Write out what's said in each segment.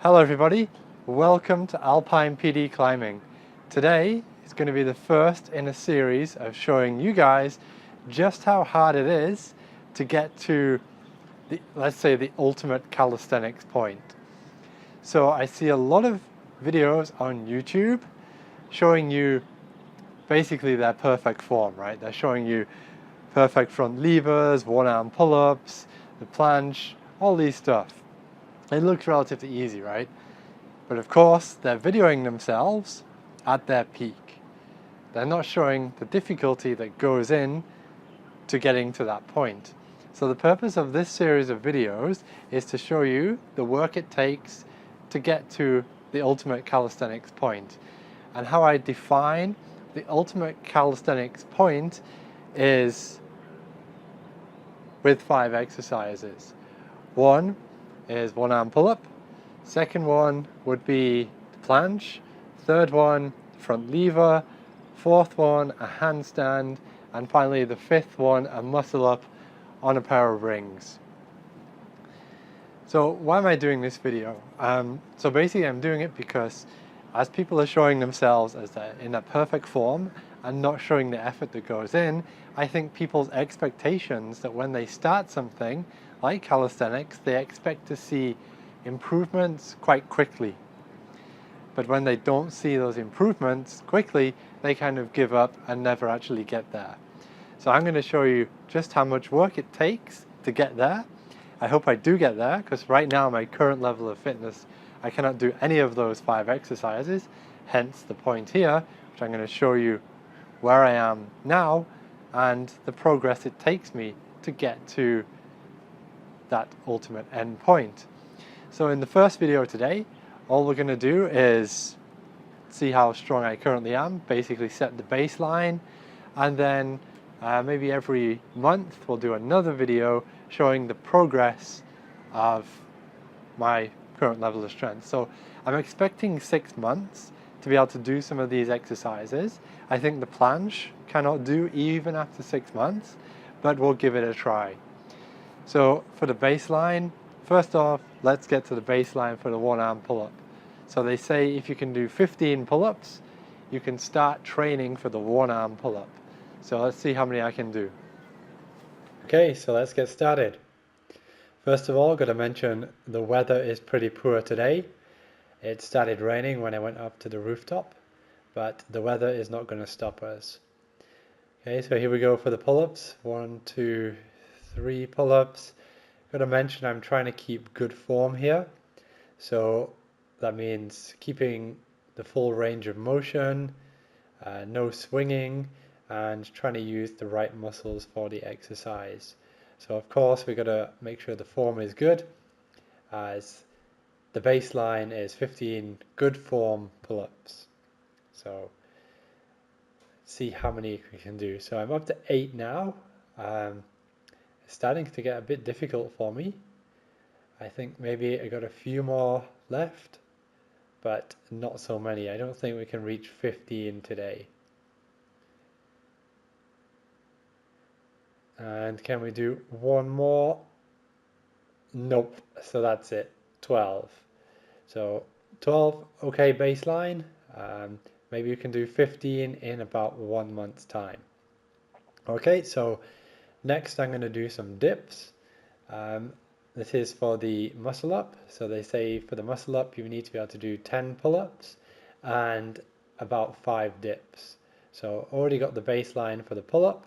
Hello everybody, welcome to Alpine PD Climbing. Today is going to be the first in a series of showing you guys just how hard it is to get to let's say the ultimate calisthenics point. So I see a lot of videos on YouTube showing you basically their perfect form, right? They're showing you perfect front levers, one-arm pull-ups, the planche, all these stuff. It looks relatively easy, right? But of course, they're videoing themselves at their peak. They're not showing the difficulty that goes in to getting to that point. So the purpose of this series of videos is to show you the work it takes to get to the ultimate calisthenics point. And how I define the ultimate calisthenics point is with 5 exercises. One is one-arm pull-up. Second one would be the planche. Third one, front lever. Fourth one, a handstand. And finally, the fifth one, a muscle-up on a pair of rings. So why am I doing this video? So basically I'm doing it because as people are showing themselves as they're in a perfect form and not showing the effort that goes in, I think people's expectations that when they start something like calisthenics, they expect to see improvements quite quickly. But when they don't see those improvements quickly, they kind of give up and never actually get there. So I'm going to show you just how much work it takes to get there. I hope I do get there, because right now my current level of fitness, I cannot do any of those 5 exercises, hence the point here, which I'm going to show you where I am now and the progress it takes me to get to that ultimate end point. So in the first video today, all we're going to do is see how strong I currently am, basically set the baseline, and then maybe every month we'll do another video showing the progress of my current level of strength. So I'm expecting 6 months to be able to do some of these exercises. I think the planche cannot do even after 6 months, but we'll give it a try. So for the baseline, first off, let's get to the baseline for the one-arm pull-up. So they say if you can do 15 pull-ups, you can start training for the one-arm pull-up. So let's see how many I can do. Okay, so let's get started. First of all, got to mention the weather is pretty poor today. It started raining when I went up to the rooftop, but the weather is not going to stop us. Okay, so here we go for the pull-ups. 1, 2, 3 pull-ups. Got to mention I'm trying to keep good form here. So that means keeping the full range of motion, no swinging, and trying to use the right muscles for the exercise. So of course we've got to make sure the form is good, as the baseline is 15 good form pull-ups. So let's see how many we can do. So I'm up to 8 now. It's starting to get a bit difficult for me. I think maybe I got a few more left, but not so many. I don't think we can reach 15 today. And can we do one more? Nope. So that's it. 12. So 12, okay, baseline. Maybe you can do 15 in about 1 month's time. Okay, so next I'm going to do some dips. This is for the muscle up. So they say for the muscle up you need to be able to do 10 pull-ups and about 5 dips. So already got the baseline for the pull-up.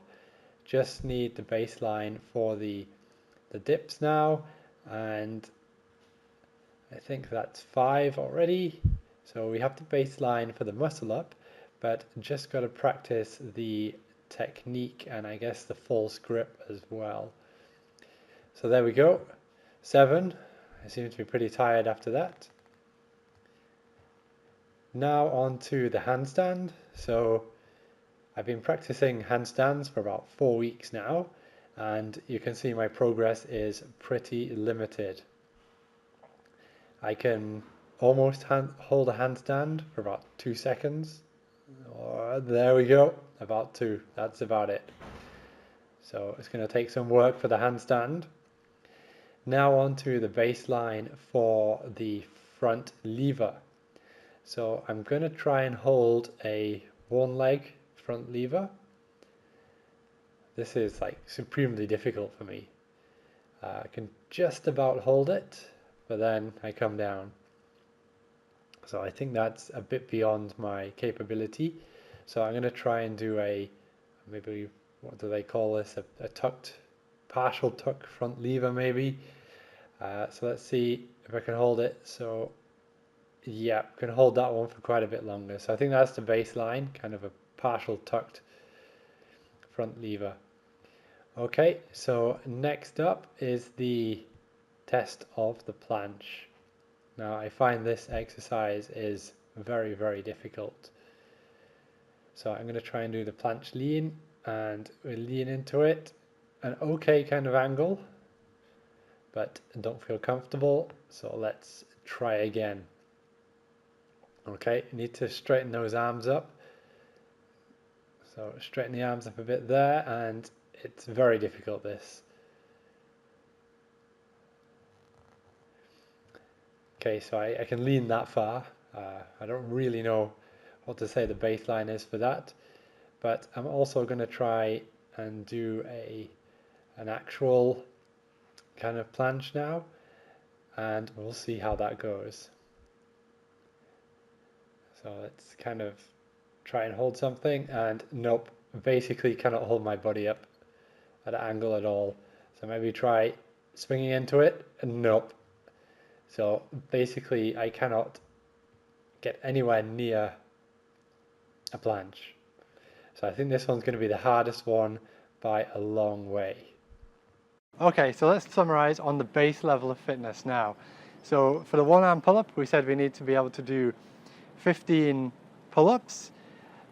Just need the baseline for the dips now, and I think that's 5 already. So we have the baseline for the muscle up, but just got to practice the technique and I guess the false grip as well. So there we go, 7. I seem to be pretty tired after that. Now on to the handstand. So I've been practicing handstands for about 4 weeks now, and you can see my progress is pretty limited. I can almost hold a handstand for about 2 seconds. There we go, about 2. That's about it. So it's going to take some work for the handstand. Now on to the baseline for the front lever. So I'm going to try and hold a one leg front lever. This is like supremely difficult for me. I can just about hold it, but then I come down. So I think that's a bit beyond my capability. So I'm going to try and do maybe, what do they call this? A tucked, partial tuck front lever maybe. So let's see if I can hold it. So yeah, I can hold that one for quite a bit longer. So I think that's the baseline, kind of a partial tucked front lever. Okay, so next up is the test of the planche. Now I find this exercise is very, very difficult. So I'm going to try and do the planche lean, and we lean into it, an okay kind of angle, but don't feel comfortable, so let's try again. Okay, you need to straighten those arms up. So straighten the arms up a bit there, and it's very difficult, this. Okay, so I can lean that far. I don't really know what to say the baseline is for that, but I'm also going to try and do an actual kind of planche now, and we'll see how that goes. So let's kind of try and hold something, and nope, basically cannot hold my body up at an angle at all. So maybe try swinging into it, and nope. So basically I cannot get anywhere near a planche. So I think this one's going to be the hardest one by a long way. Okay, so let's summarize on the base level of fitness now. So for the one arm pull-up, we said we need to be able to do 15 pull-ups.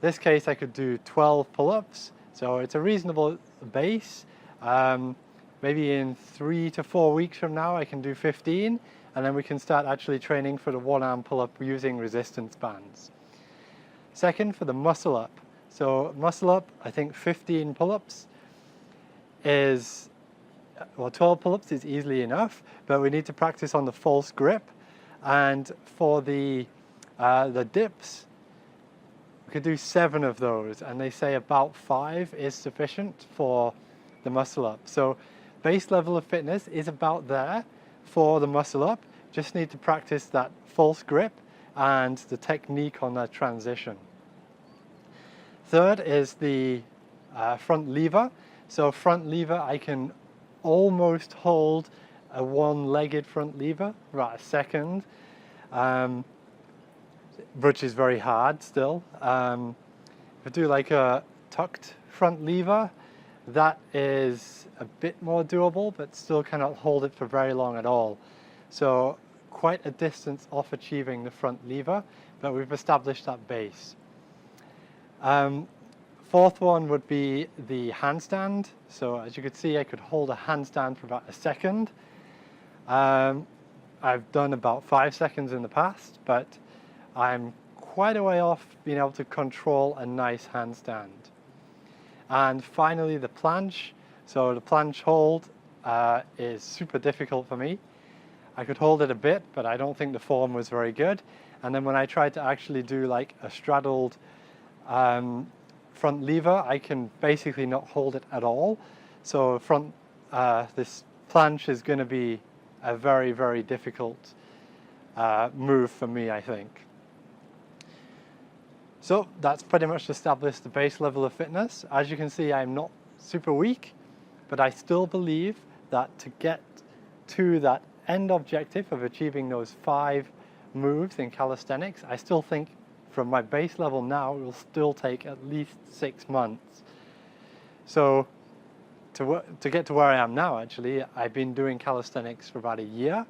In this case, I could do 12 pull-ups. So it's a reasonable base. Maybe in 3 to 4 weeks from now, I can do 15, and then we can start actually training for the one arm pull-up using resistance bands. Second, for the muscle up. So muscle up, I think 15 pull-ups is, well, 12 pull-ups is easily enough, but we need to practice on the false grip. And for the dips, we could do 7 of those, and they say about 5 is sufficient for the muscle up. So base level of fitness is about there for the muscle up. Just need to practice that false grip and the technique on that transition. Third is the front lever. So front lever, I can almost hold a one-legged front lever for about a second, which is very hard still. If I do like a tucked front lever, that is a bit more doable, but still cannot hold it for very long at all. So quite a distance off achieving the front lever, but we've established that base. Fourth one would be the handstand. So as you could see, I could hold a handstand for about a second. I've done about 5 seconds in the past, but I'm quite a way off being able to control a nice handstand. And finally, the planche. So the planche hold is super difficult for me. I could hold it a bit, but I don't think the form was very good. And then when I tried to actually do like a straddled front lever, I can basically not hold it at all. So this planche is going to be a very, very difficult move for me, I think. So that's pretty much established the base level of fitness. As you can see, I'm not super weak, but I still believe that to get to that end objective of achieving those 5 moves in calisthenics, I still think from my base level now, it will still take at least 6 months. So to get to where I am now, actually, I've been doing calisthenics for about a year.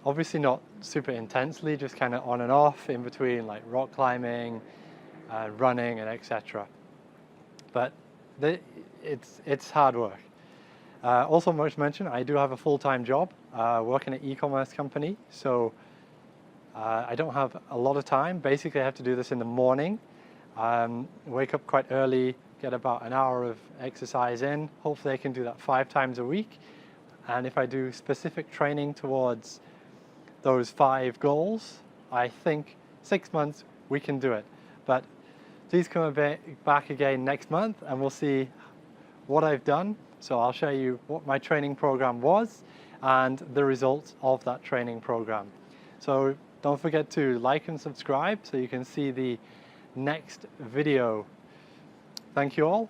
Obviously not super intensely, just kind of on and off in between like rock climbing, running, and etc. But it's hard work. Also, much mentioned, I do have a full-time job working at an e-commerce company, so I don't have a lot of time. Basically, I have to do this in the morning. Wake up quite early, get about an hour of exercise in. Hopefully I can do that 5 times a week. And if I do specific training towards those 5 goals, I think 6 months we can do it. But please come back again next month and we'll see what I've done. So I'll show you what my training program was and the results of that training program. So don't forget to like and subscribe so you can see the next video. Thank you all.